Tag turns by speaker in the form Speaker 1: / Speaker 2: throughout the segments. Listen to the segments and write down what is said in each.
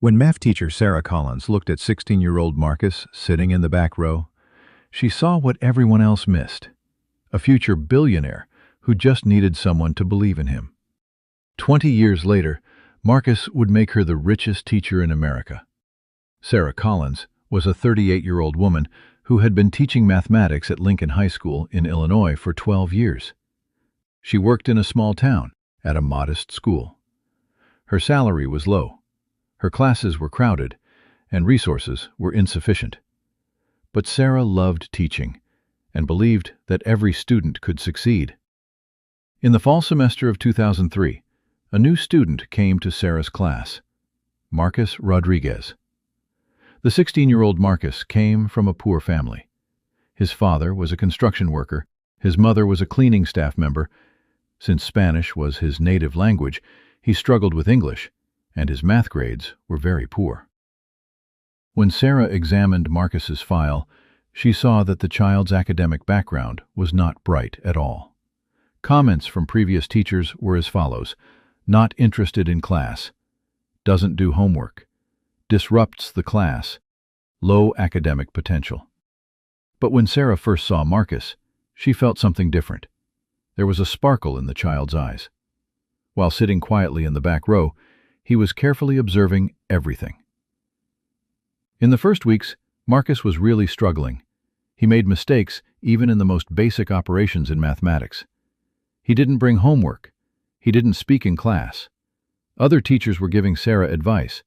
Speaker 1: When math teacher Sarah Collins looked at 16-year-old Marcus sitting in the back row, she saw what everyone else missed: a future billionaire who just needed someone to believe in him. 20 years later, Marcus would make her the richest teacher in America. Sarah Collins was a 38-year-old woman who had been teaching mathematics at Lincoln High School in Illinois for 12 years. She worked in a small town at a modest school. Her salary was low. Her classes were crowded, and resources were insufficient. But Sarah loved teaching and believed that every student could succeed. In the fall semester of 2003, a new student came to Sarah's class: Marcus Rodriguez. The 16-year-old Marcus came from a poor family. His father was a construction worker, his mother was a cleaning staff member. Since Spanish was his native language, he struggled with English, and his math grades were very poor. When Sarah examined Marcus's file, she saw that the child's academic background was not bright at all. Comments from previous teachers were as follows: not interested in class, doesn't do homework, disrupts the class, low academic potential. But when Sarah first saw Marcus, she felt something different. There was a sparkle in the child's eyes. While sitting quietly in the back row, he was carefully observing everything. In the first weeks, Marcus was really struggling. He made mistakes even in the most basic operations in mathematics. He didn't bring homework. He didn't speak in class. Other teachers were giving Sarah advice: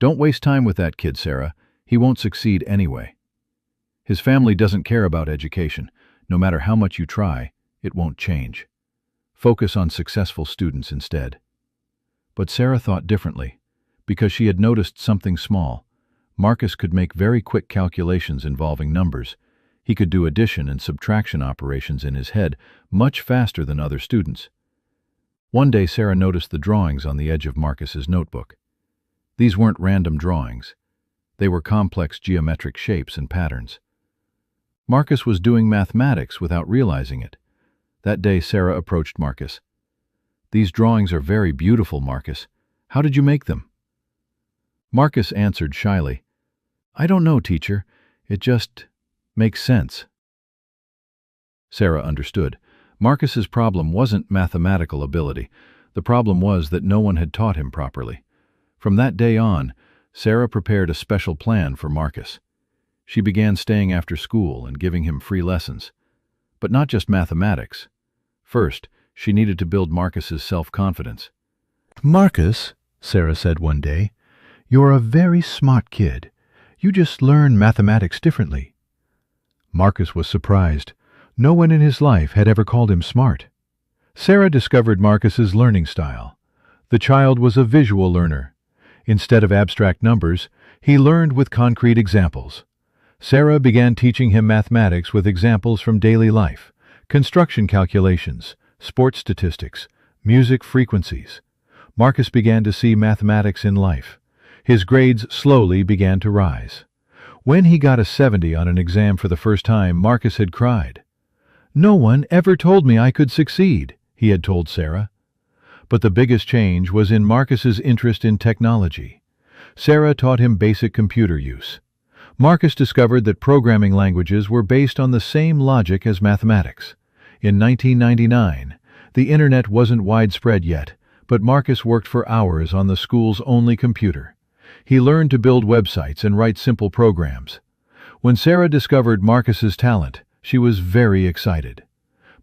Speaker 1: "Don't waste time with that kid, Sarah. He won't succeed anyway. His family doesn't care about education. No matter how much you try, it won't change. Focus on successful students instead." But Sarah thought differently, because she had noticed something small. Marcus could make very quick calculations involving numbers. He could do addition and subtraction operations in his head much faster than other students. One day Sarah noticed the drawings on the edge of Marcus's notebook. These weren't random drawings. They were complex geometric shapes and patterns. Marcus was doing mathematics without realizing it. That day Sarah approached Marcus. "These drawings are very beautiful, Marcus. How did you make them?" Marcus answered shyly, "I don't know, teacher. It just makes sense." Sarah understood. Marcus's problem wasn't mathematical ability. The problem was that no one had taught him properly. From that day on, Sarah prepared a special plan for Marcus. She began staying after school and giving him free lessons. But not just mathematics. First, she needed to build Marcus's self-confidence. "Marcus," Sarah said one day, "you're a very smart kid. You just learn mathematics differently." Marcus was surprised. No one in his life had ever called him smart. Sarah discovered Marcus's learning style. The child was a visual learner. Instead of abstract numbers, he learned with concrete examples. Sarah began teaching him mathematics with examples from daily life: construction calculations, sports statistics, music frequencies. Marcus began to see mathematics in life. His grades slowly began to rise. When he got a 70 on an exam for the first time, Marcus had cried. "No one ever told me I could succeed," he had told Sarah. But the biggest change was in Marcus's interest in technology. Sarah taught him basic computer use. Marcus discovered that programming languages were based on the same logic as mathematics. In 1999, the internet wasn't widespread yet, but Marcus worked for hours on the school's only computer. He learned to build websites and write simple programs. When Sarah discovered Marcus's talent, she was very excited.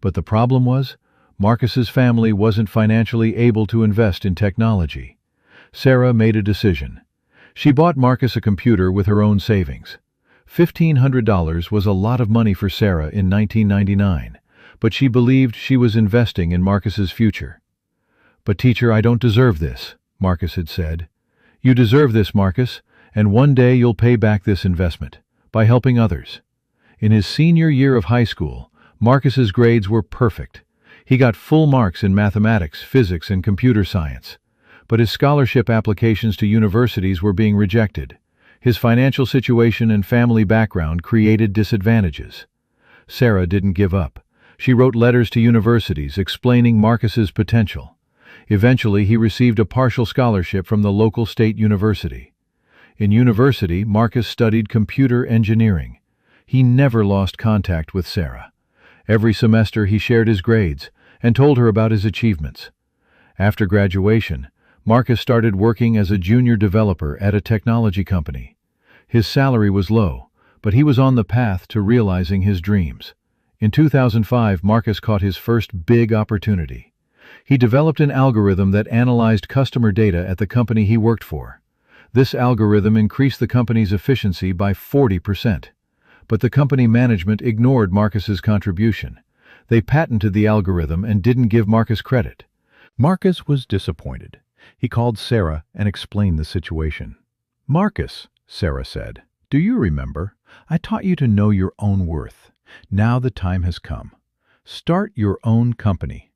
Speaker 1: But the problem was, Marcus's family wasn't financially able to invest in technology. Sarah made a decision. She bought Marcus a computer with her own savings. $1,500 was a lot of money for Sarah in 1999. But she believed she was investing in Marcus's future. "But teacher, I don't deserve this," Marcus had said. "You deserve this, Marcus, and one day you'll pay back this investment by helping others." In his senior year of high school, Marcus's grades were perfect. He got full marks in mathematics, physics, and computer science. But his scholarship applications to universities were being rejected. His financial situation and family background created disadvantages. Sarah didn't give up. She wrote letters to universities explaining Marcus's potential. Eventually, he received a partial scholarship from the local state university. In university, Marcus studied computer engineering. He never lost contact with Sarah. Every semester he shared his grades and told her about his achievements. After graduation, Marcus started working as a junior developer at a technology company. His salary was low, but he was on the path to realizing his dreams. In 2005, Marcus caught his first big opportunity. He developed an algorithm that analyzed customer data at the company he worked for. This algorithm increased the company's efficiency by 40%. But the company management ignored Marcus's contribution. They patented the algorithm and didn't give Marcus credit. Marcus was disappointed. He called Sarah and explained the situation. "Marcus," Sarah said, "do you remember? I taught you to know your own worth. Now the time has come. Start your own company."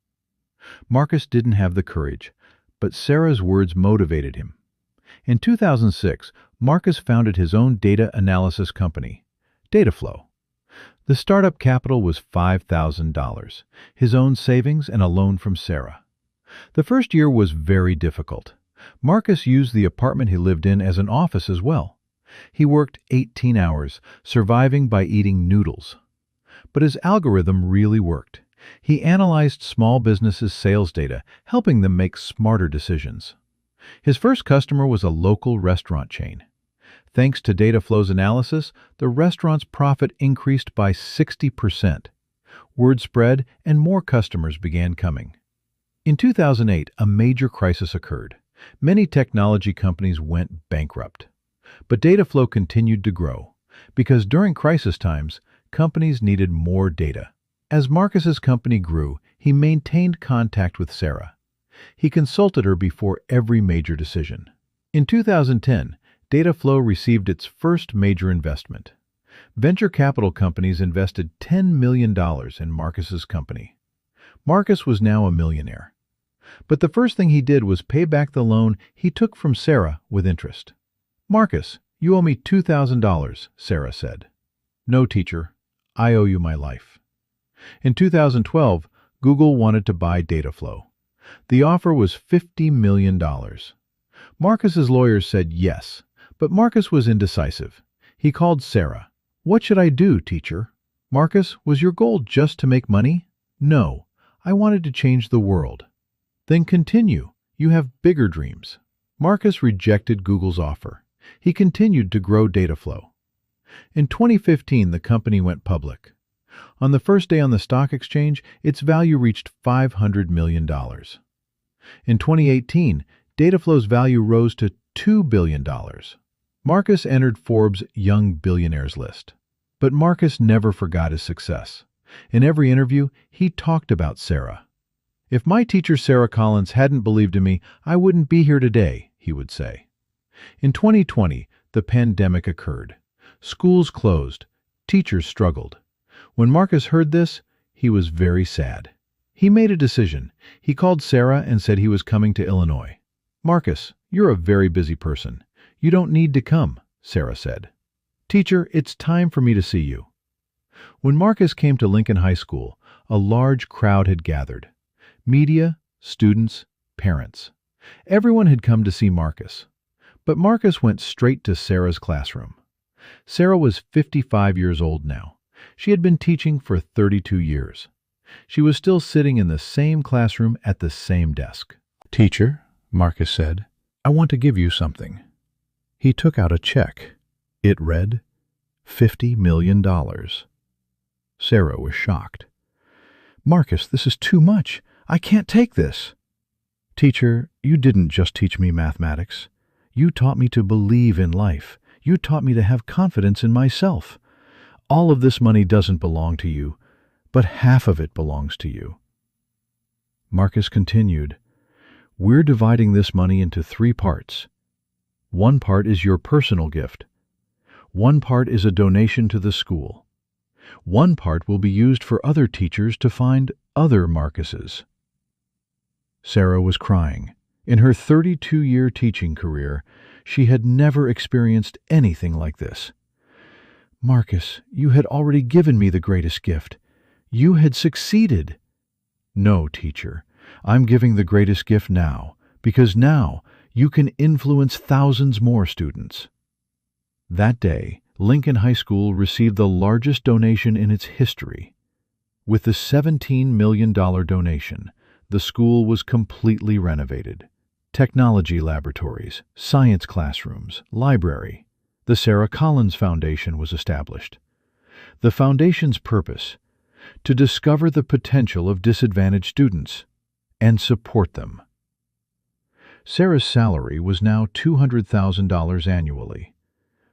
Speaker 1: Marcus didn't have the courage, but Sarah's words motivated him. In 2006, Marcus founded his own data analysis company, DataFlow. The startup capital was $5,000, his own savings and a loan from Sarah. The first year was very difficult. Marcus used the apartment he lived in as an office as well. He worked 18 hours, surviving by eating noodles. But his algorithm really worked. He analyzed small businesses' sales data, helping them make smarter decisions. His first customer was a local restaurant chain. Thanks to DataFlow's analysis, the restaurant's profit increased by 60%. Word spread and more customers began coming. In 2008, a major crisis occurred. Many technology companies went bankrupt. But DataFlow continued to grow, because during crisis times, companies needed more data. As Marcus's company grew, he maintained contact with Sarah. He consulted her before every major decision. In 2010, DataFlow received its first major investment. Venture capital companies invested $10 million in Marcus's company. Marcus was now a millionaire. But the first thing he did was pay back the loan he took from Sarah with interest. "Marcus, you owe me $2,000, Sarah said. "No, teacher. I owe you my life." In 2012, Google wanted to buy DataFlow. The offer was $50 million. Marcus's lawyers said yes, but Marcus was indecisive. He called Sarah. "What should I do, teacher?" "Marcus, was your goal just to make money?" "No, I wanted to change the world." "Then continue. You have bigger dreams." Marcus rejected Google's offer. He continued to grow DataFlow. In 2015, the company went public. On the first day on the stock exchange, its value reached $500 million. In 2018, DataFlow's value rose to $2 billion. Marcus entered Forbes' Young Billionaires list. But Marcus never forgot his success. In every interview, he talked about Sarah. "If my teacher Sarah Collins hadn't believed in me, I wouldn't be here today," he would say. In 2020, the pandemic occurred. Schools closed. Teachers struggled. When Marcus heard this, he was very sad. He made a decision. He called Sarah and said he was coming to Illinois. "Marcus, you're a very busy person. You don't need to come," Sarah said. "Teacher, it's time for me to see you." When Marcus came to Lincoln High School, a large crowd had gathered. Media, students, parents. Everyone had come to see Marcus. But Marcus went straight to Sarah's classroom. Sarah was 55 years old now. She had been teaching for 32 years. She was still sitting in the same classroom at the same desk. "Teacher," Marcus said, "I want to give you something." He took out a check. It read, $50 million. Sarah was shocked. "Marcus, this is too much. I can't take this." "Teacher, you didn't just teach me mathematics. You taught me to believe in life. You taught me to have confidence in myself. All of this money doesn't belong to you, but half of it belongs to you." Marcus continued, "We're dividing this money into 3 parts. One part is your personal gift. One part is a donation to the school. One part will be used for other teachers to find other Marcuses." Sarah was crying. In her 32-year teaching career, she had never experienced anything like this. "Marcus, you had already given me the greatest gift. You had succeeded." "No, teacher. I'm giving the greatest gift now, because now you can influence thousands more students." That day, Lincoln High School received the largest donation in its history. With the $17 million donation, the school was completely renovated. Technology laboratories, science classrooms, library. The Sarah Collins Foundation was established. The foundation's purpose: to discover the potential of disadvantaged students and support them. Sarah's salary was now $200,000 annually,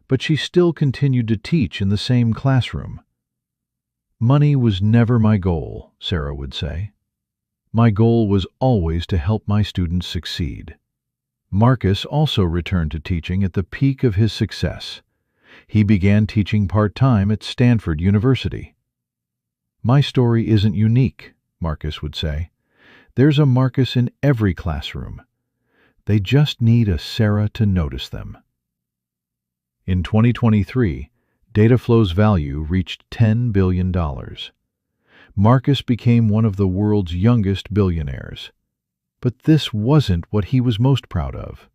Speaker 1: but she still continued to teach in the same classroom. "Money was never my goal," Sarah would say. "My goal was always to help my students succeed." Marcus also returned to teaching at the peak of his success. He began teaching part-time at Stanford University. "My story isn't unique," Marcus would say. "There's a Marcus in every classroom. They just need a Sarah to notice them." In 2023, DataFlow's value reached $10 billion. Marcus became one of the world's youngest billionaires. But this wasn't what he was most proud of.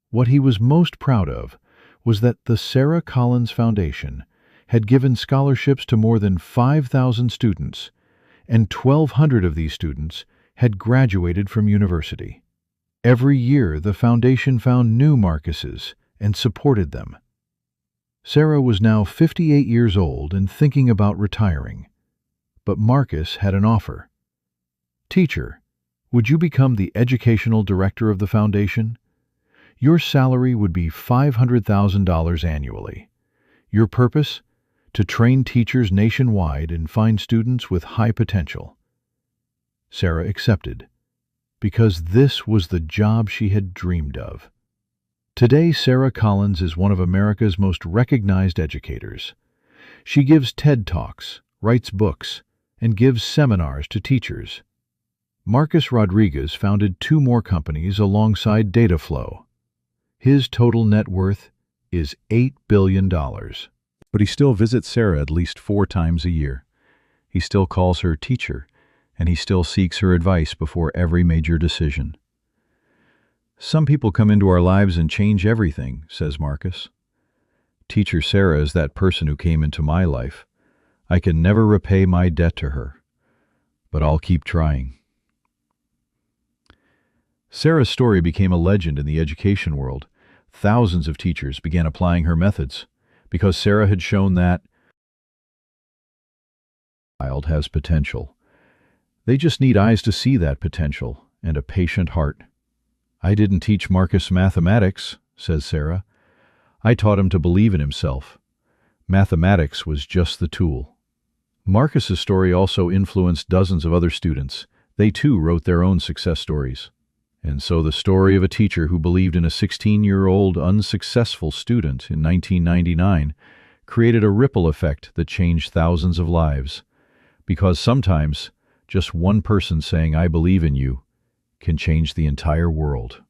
Speaker 1: What he was most proud of was that the Sarah Collins Foundation had given scholarships to more than 5,000 students, and 1,200 of these students had graduated from university. Every year, the foundation found new Marcuses and supported them. Sarah was now 58 years old and thinking about retiring. But Marcus had an offer. "Teacher, would you become the educational director of the foundation? Your salary would be $500,000 annually. Your purpose? To train teachers nationwide and find students with high potential." Sarah accepted, because this was the job she had dreamed of. Today, Sarah Collins is one of America's most recognized educators. She gives TED Talks, writes books, and gives seminars to teachers. Marcus Rodriguez founded 2 more companies alongside DataFlow. His total net worth is $8 billion. But he still visits Sarah at least 4 times a year. He still calls her teacher, and he still seeks her advice before every major decision. "Some people come into our lives and change everything," says Marcus. "Teacher Sarah is that person who came into my life. I can never repay my debt to her, but I'll keep trying." Sarah's story became a legend in the education world. Thousands of teachers began applying her methods because Sarah had shown that child has potential. They just need eyes to see that potential and a patient heart. "I didn't teach Marcus mathematics," says Sarah. "I taught him to believe in himself. Mathematics was just the tool." Marcus's story also influenced dozens of other students. They too wrote their own success stories. And so the story of a teacher who believed in a 16-year-old unsuccessful student in 1999 created a ripple effect that changed thousands of lives. Because sometimes, just one person saying "I believe in you" can change the entire world.